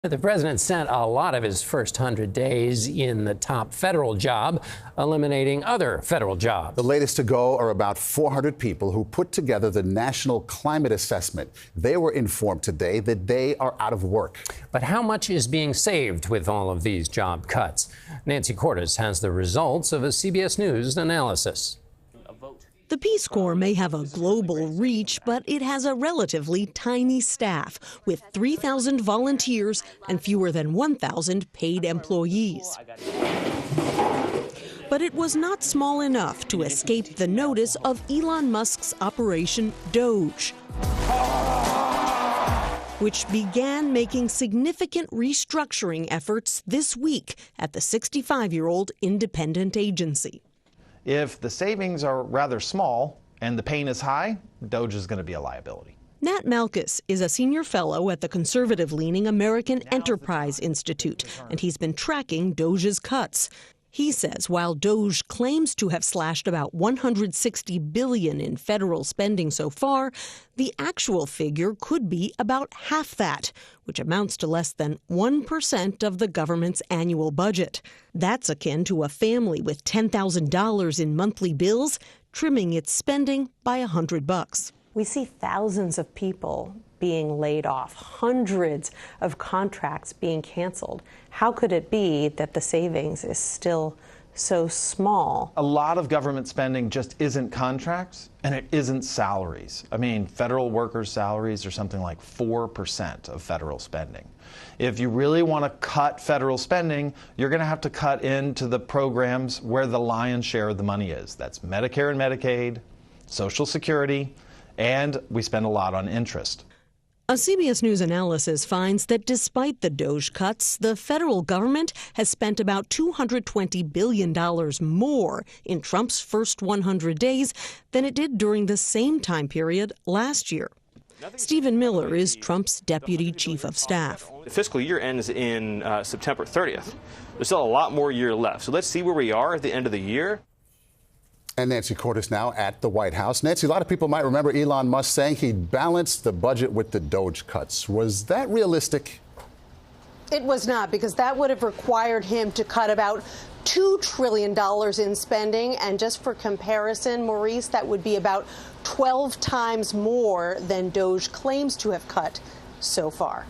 The president spent a lot of his first 100 days in the top federal job, eliminating other federal jobs. The latest to go are about 400 people who put together the National Climate Assessment. They were informed today that they are out of work. But how much is being saved with all of these job cuts? Nancy Cordes has the results of a CBS News analysis. The Peace Corps may have a global reach, but it has a relatively tiny staff with 3,000 volunteers and fewer than 1,000 paid employees. But it was not small enough to escape the notice of Elon Musk's Operation DOGE, which began making significant restructuring efforts this week at the 65-year-old independent agency. If the savings are rather small and the pain is high, DOGE is going to be a liability. Nat Malkus is a senior fellow at the conservative-leaning American Enterprise Institute, and he's been tracking DOGE's cuts. He says while DOGE claims to have slashed about $160 billion in federal spending so far, the actual figure could be about half that, which amounts to less than 1% of the government's annual budget. That's akin to a family with $10,000 in monthly bills trimming its spending by $100. We see thousands of people being laid off, hundreds of contracts being canceled. How could it be that the savings is still so small? A lot of government spending just isn't contracts and it isn't salaries. I mean, federal workers' salaries are something like 4% of federal spending. If you really want to cut federal spending, you're going to have to cut into the programs where the lion's share of the money is. That's Medicare and Medicaid, Social Security, and we spend a lot on interest. A CBS News analysis finds that despite the DOGE cuts, the federal government has spent about $220 billion more in Trump's first 100 days than it did during the same time period last year. Stephen Miller is Trump's deputy chief of staff. The fiscal year ends in September 30th. There's still a lot more year left. So let's see where we are at the end of the year. And Nancy Cordes now at the White House. Nancy, a lot of people might remember Elon Musk saying he'd balance the budget with the DOGE cuts. Was that realistic? It was not, because that would have required him to cut about $2 trillion in spending. And just for comparison, Maurice, that would be about 12 times more than DOGE claims to have cut so far.